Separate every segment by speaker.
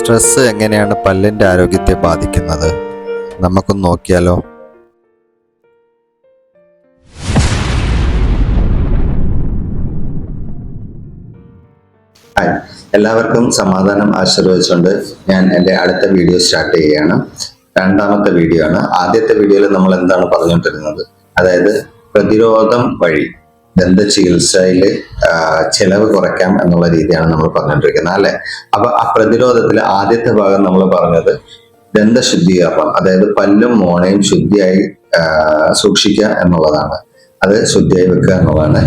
Speaker 1: Stress എങ്ങനെയാണ് പല്ലിൻ്റെ ആരോഗ്യത്തെ ബാധിക്കുന്നത്? നമുക്കൊന്ന് നോക്കിയാലോ.
Speaker 2: ഹായ്, എല്ലാവർക്കും സമാധാനം ആശീർവദിച്ചുകൊണ്ട് ഞാൻ എൻ്റെ അടുത്ത വീഡിയോ സ്റ്റാർട്ട് ചെയ്യുകയാണ്. രണ്ടാമത്തെ വീഡിയോ ആണ്. ആദ്യത്തെ വീഡിയോയിൽ നമ്മൾ എന്താണ് പറഞ്ഞുകൊണ്ടിരുന്നത്, അതായത് പ്രതിരോധം വഴി ദന്ത ചികിത്സയിൽ ചെലവ് കുറയ്ക്കാം എന്നുള്ള രീതിയാണ് നമ്മൾ പറഞ്ഞുകൊണ്ടിരിക്കുന്നത്, അല്ലെ? അപ്പൊ ആ പ്രതിരോധത്തിലെ ആദ്യത്തെ ഭാഗം നമ്മൾ പറഞ്ഞത് ദന്തശുദ്ധീകരണം, അതായത് പല്ലും മോണയും ശുദ്ധിയായി സൂക്ഷിക്കുക എന്നുള്ളതാണ്. അത് ശുദ്ധിയായി വെക്കുക എന്നുള്ളതാണ്.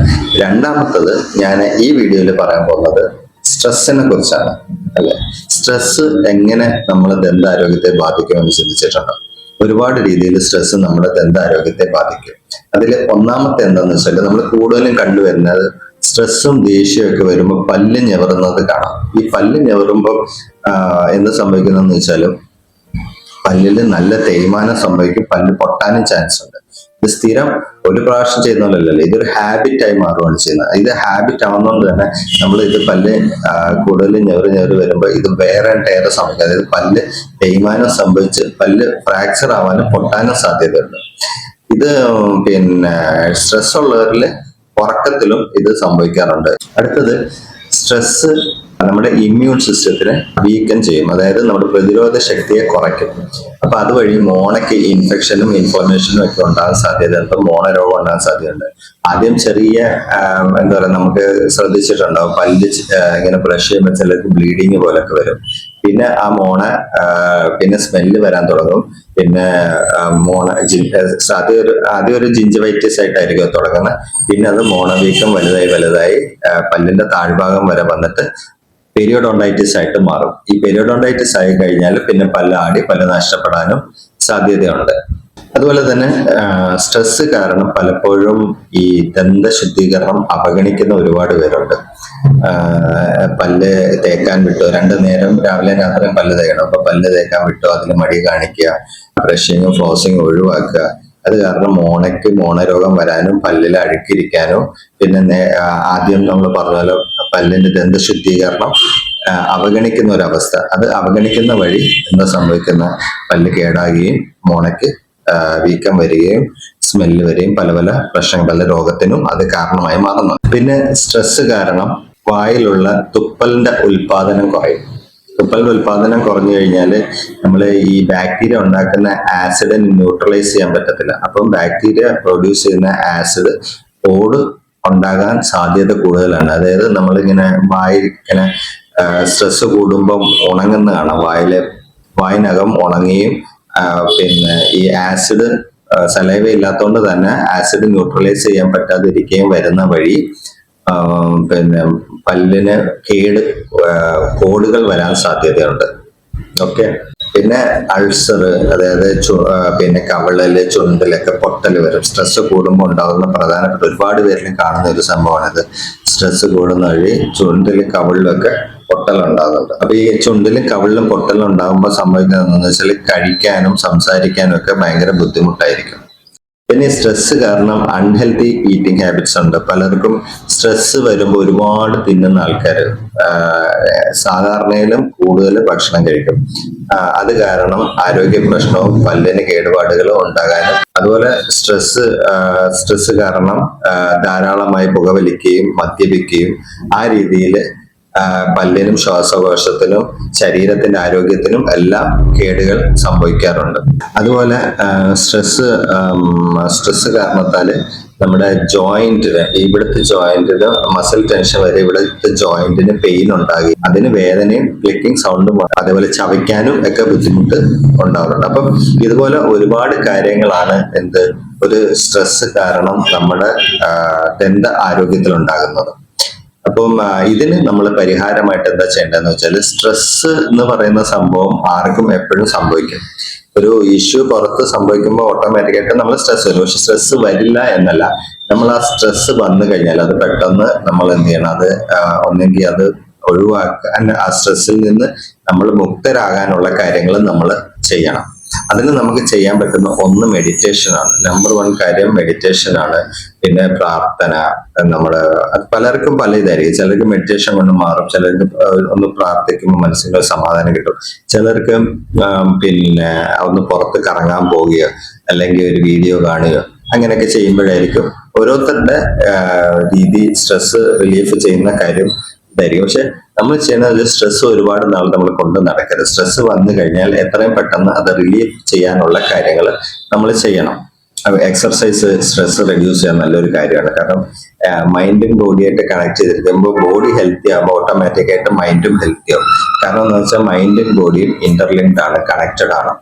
Speaker 2: രണ്ടാമത്തത് ഞാൻ ഈ വീഡിയോയിൽ പറയാൻ പോകുന്നത് സ്ട്രെസ്സിനെ കുറിച്ചാണ്, അല്ലെ? സ്ട്രെസ് എങ്ങനെ നമ്മുടെ ദന്താരോഗ്യത്തെ ബാധിക്കുമെന്ന് ചിന്തിച്ചിട്ടുണ്ട്. ഒരുപാട് രീതിയിൽ സ്ട്രെസ് നമ്മുടെ ദന്താരോഗ്യത്തെ ബാധിക്കും. അതിൽ ഒന്നാമത്തെ എന്താണെന്ന് വെച്ചാൽ, നമ്മൾ കൂടുതലും കണ്ടുവരുന്നത് സ്ട്രെസ്സും ദേഷ്യവും ഒക്കെ വരുമ്പോൾ പല്ല് ഞെവറുന്നത് കാണാം. ഈ പല്ല് ഞെവറുമ്പോൾ എന്ത് സംഭവിക്കുന്നതെന്ന് വെച്ചാലും പല്ലിൽ നല്ല തേയ്മാനം സംഭവിക്കും, പല്ല് പൊട്ടാനും ചാൻസ് ഉണ്ട്. ഇത് സ്ഥിരം ഒരു പ്രാവശ്യം ചെയ്യുന്നതല്ലല്ലോ, ഇതൊരു ഹാബിറ്റായി മാറുകയാണ് ചെയ്യുന്നത്. ഇത് ഹാബിറ്റ് ആവുന്നതുകൊണ്ട് തന്നെ നമ്മൾ ഇത് പല്ല് കൂടുതൽ ഞെവറ് വരുമ്പോൾ ഇത് വേറെ ടയറ് സംഭവിക്കും. അതായത് പല്ല് തേയ്മാനം സംഭവിച്ച് പല്ല് ഫ്രാക്ചർ ആവാനും പൊട്ടാനും സാധ്യതയുണ്ട്. ഇത് സ്ട്രെസ് ഉള്ളവരിൽ ഉറക്കത്തിലും ഇത് സംഭവിക്കാറുണ്ട്. അടുത്തത്, സ്ട്രെസ് നമ്മുടെ ഇമ്മ്യൂൺ സിസ്റ്റത്തിനെ വീക്കൻ ചെയ്യും, അതായത് നമ്മുടെ പ്രതിരോധ ശക്തിയെ കുറയ്ക്കും. അപ്പൊ അതുവഴി മോണയ്ക്ക് ഇൻഫെക്ഷനും ഇൻഫ്ലമേഷനും ഒക്കെ ഉണ്ടാകാൻ സാധ്യതയുണ്ട്, മോണരോഗം ഉണ്ടാകാൻ സാധ്യതയുണ്ട്. ആദ്യം ചെറിയ എന്താ പറയുക, നമുക്ക് ശ്രദ്ധിച്ചിട്ടുണ്ടാവും, പല്ല് ഇങ്ങനെ ബ്രഷ് ചെയ്യുമ്പോൾ ചിലർക്ക് ബ്ലീഡിങ് പോലൊക്കെ വരും. പിന്നെ ആ മോണ പിന്നെ സ്മെല്ല് വരാൻ തുടങ്ങും. പിന്നെ മോണ ആദ്യം ഒരു ജിഞ്ചവൈറ്റിസ് ആയിട്ടായിരിക്കും തുടങ്ങുന്നത്. പിന്നെ അത് മോണ വീക്കം വലുതായി പല്ലിന്റെ താഴ്ഭാഗം വരെ വന്നിട്ട് പെരിയോഡോണ്ടൈറ്റിസ് ആയിട്ട് മാറും. ഈ പെരിയോഡോണ്ടൈറ്റിസ് ആയി കഴിഞ്ഞാൽ പിന്നെ പല്ല് നഷ്ടപ്പെടാനും സാധ്യതയുണ്ട്. അതുപോലെ തന്നെ സ്ട്രെസ് കാരണം പലപ്പോഴും ഈ ദന്തശുദ്ധീകരണം അവഗണിക്കുന്ന ഒരുപാട് പേരുണ്ട്. പല്ല് തേക്കാൻ വിട്ടു, 2 നേരം രാവിലെ രാത്രി പല്ല് തേക്കണം, അപ്പൊ പല്ല് തേക്കാൻ വിട്ടു, അതിന് മടി കാണിക്കുക, ബ്രഷിങ്ങും ഫ്ലോസിങ്ങും ഒഴിവാക്കുക. അത് കാരണം മോണയ്ക്ക് മോണരോഗം വരാനും പല്ലിൽ അഴുക്കിരിക്കാനും, പിന്നെ ആദ്യം നമ്മൾ പറഞ്ഞാലോ പല്ലിന്റെ ദന്തശുദ്ധീകരണം അവഗണിക്കുന്ന ഒരവസ്ഥ, അത് അവഗണിക്കുന്ന വഴി എന്താ സംഭവിക്കുന്ന, പല്ല് കേടാകുകയും മോണയ്ക്ക് വീക്കം വരികയും സ്മെല്ല് വരികയും പല പ്രശ്നങ്ങൾ, പല രോഗത്തിനും അത് കാരണമായി മാറുന്നു. പിന്നെ സ്ട്രെസ് കാരണം വായിലുള്ള തുപ്പലിന്റെ ഉൽപാദനം കുറയും. തുപ്പലിന്റെ ഉൽപാദനം കുറഞ്ഞു കഴിഞ്ഞാൽ നമ്മൾ ഈ ബാക്ടീരിയ ഉണ്ടാക്കുന്ന ആസിഡിനെ ന്യൂട്രലൈസ് ചെയ്യാൻ പറ്റത്തില്ല. അപ്പം ബാക്ടീരിയ പ്രൊഡ്യൂസ് ചെയ്യുന്ന ആസിഡ് ഓട് ഉണ്ടാകാൻ സാധ്യത കൂടുതലാണ്. അതായത് നമ്മളിങ്ങനെ ഇങ്ങനെ സ്ട്രെസ് കൂടുമ്പം ഉണങ്ങുന്ന കാണാം, വായിനകം ഉണങ്ങുകയും പിന്നെ ഈ ആസിഡ് സലൈവ ഇല്ലാത്തതുകൊണ്ട് തന്നെ ആസിഡ് ന്യൂട്രലൈസ് ചെയ്യാൻ പറ്റാതിരിക്കുകയും വരുന്ന വഴി പിന്നെ പല്ലിന് കോടുകൾ വരാൻ സാധ്യതയുണ്ട്. ഓക്കെ. പിന്നെ അൾസർ, അതായത് പിന്നെ കവിളില് ചുണ്ടിലൊക്കെ പൊട്ടല് വരും. സ്ട്രെസ് കൂടുമ്പോൾ ഉണ്ടാകുന്ന പ്രധാനപ്പെട്ട ഒരുപാട് പേരിലും കാണുന്ന ഒരു സംഭവമാണിത്. സ്ട്രെസ് കൂടുന്ന വഴി ചുണ്ടിലും കവിളിലൊക്കെ പൊട്ടലുണ്ടാകുന്നുണ്ട്. അപ്പൊ ഈ ചുണ്ടിലും കവിളിലും പൊട്ടലും ഉണ്ടാകുമ്പോൾ സംഭവിക്കുന്നത് എന്താണെന്ന് വെച്ചാൽ കഴിക്കാനും സംസാരിക്കാനും ഒക്കെ ഭയങ്കര ബുദ്ധിമുട്ടായിരിക്കും. പിന്നെ സ്ട്രെസ് കാരണം അൺഹെൽത്തി ഈറ്റിംഗ് ഹാബിറ്റ്സ് ഉണ്ട്. പലർക്കും സ്ട്രെസ് വരുമ്പോൾ ഒരുപാട് തിന്നുന്ന ആൾക്കാർ സാധാരണയിലും കൂടുതൽ ഭക്ഷണം കഴിക്കും. അത് കാരണം ആരോഗ്യ പ്രശ്നവും പല്ലിന് കേടുപാടുകളും ഉണ്ടാകാനും, അതുപോലെ സ്ട്രെസ് കാരണം ധാരാളമായി പുകവലിക്കുകയും മദ്യപിക്കുകയും ആ രീതിയിൽ പല്ലിനും ശ്വാസകോശത്തിനും ശരീരത്തിന്റെ ആരോഗ്യത്തിനും എല്ലാം കേടുകൾ സംഭവിക്കാറുണ്ട്. അതുപോലെ സ്ട്രെസ് കാരണത്താല് നമ്മുടെ ഇവിടുത്തെ ജോയിന്റിന് മസിൽ ടെൻഷൻ വരെ ഇവിടുത്തെ ജോയിന്റിന് പെയിൻ ഉണ്ടാകും. അതിന് വേദനയും ക്ലിക്കിംഗ് സൗണ്ടും, അതേപോലെ ചവയ്ക്കാനും ഒക്കെ ബുദ്ധിമുട്ട് ഉണ്ടാവാറുണ്ട്. അപ്പം ഇതുപോലെ ഒരുപാട് കാര്യങ്ങളാണ് ഒരു സ്ട്രെസ് കാരണം നമ്മുടെ ദന്ത ആരോഗ്യത്തിൽ ഉണ്ടാകുന്നത്. അപ്പം ഇതിന് നമ്മൾ പരിഹാരമായിട്ട് എന്താ ചെയ്യേണ്ടതെന്ന് വെച്ചാൽ, സ്ട്രെസ് എന്ന് പറയുന്ന സംഭവം ആർക്കും എപ്പോഴും സംഭവിക്കും. ഒരു ഇഷ്യൂ പുറത്ത് സംഭവിക്കുമ്പോൾ ഓട്ടോമാറ്റിക്കായിട്ട് നമ്മൾ സ്ട്രെസ് വരും. പക്ഷെ സ്ട്രെസ് വരില്ല എന്നല്ല, നമ്മൾ ആ സ്ട്രെസ് വന്നു കഴിഞ്ഞാൽ അത് പെട്ടെന്ന് നമ്മൾ എന്ത് ചെയ്യണം, അത് ഒന്നെങ്കിൽ അത് ഒഴിവാക്കാൻ, ആ സ്ട്രെസ്സിൽ നിന്ന് നമ്മൾ മുക്തരാകാനുള്ള കാര്യങ്ങൾ നമ്മൾ ചെയ്യണം. അതിന് നമുക്ക് ചെയ്യാൻ പറ്റുന്ന ഒന്ന് മെഡിറ്റേഷൻ ആണ്. നമ്പർ 1 കാര്യം മെഡിറ്റേഷൻ ആണ്. പിന്നെ പ്രാർത്ഥന. നമ്മള് അത് പലർക്കും പല ഇതായിരിക്കും. ചിലർക്ക് മെഡിറ്റേഷൻ കൊണ്ട് മാറും, ചിലർക്ക് ഒന്ന് പ്രാർത്ഥിക്കുമ്പോൾ മനസ്സിന് സമാധാനം കിട്ടും, ചിലർക്ക് പിന്നെ ഒന്ന് പുറത്ത് കറങ്ങാൻ പോവുകയോ അല്ലെങ്കിൽ ഒരു വീഡിയോ കാണുകയോ അങ്ങനെയൊക്കെ ചെയ്യുമ്പോഴായിരിക്കും ഓരോരുത്തരുടെ രീതി സ്ട്രെസ് റിലീഫ് ചെയ്യുന്ന കാര്യം ഇതായിരിക്കും. പക്ഷെ നമ്മൾ ചെയ്യുന്നത് സ്ട്രെസ് ഒരുപാട് നാൾ നമ്മൾ കൊണ്ട് നടക്കരുത്. സ്ട്രെസ് വന്നു കഴിഞ്ഞാൽ എത്രയും പെട്ടെന്ന് അത് റിലീഫ് ചെയ്യാനുള്ള കാര്യങ്ങൾ നമ്മൾ ചെയ്യണം. എക്സർസൈസ് സ്ട്രെസ് റെഡ്യൂസ് ചെയ്യാൻ നല്ലൊരു കാര്യമാണ്. കാരണം മൈൻഡും ബോഡിയായിട്ട് കണക്ട് ചെയ്തിരിക്കുമ്പോൾ ബോഡി ഹെൽത്തി ആകുമ്പോൾ ഓട്ടോമാറ്റിക് ആയിട്ട് മൈൻഡും ഹെൽത്തി ആവും. കാരണം എന്ന് വെച്ചാൽ മൈൻഡും ബോഡിയും ഇന്റർലിങ്ക്ഡ് ആണ്, കണക്റ്റഡ് ആണ്.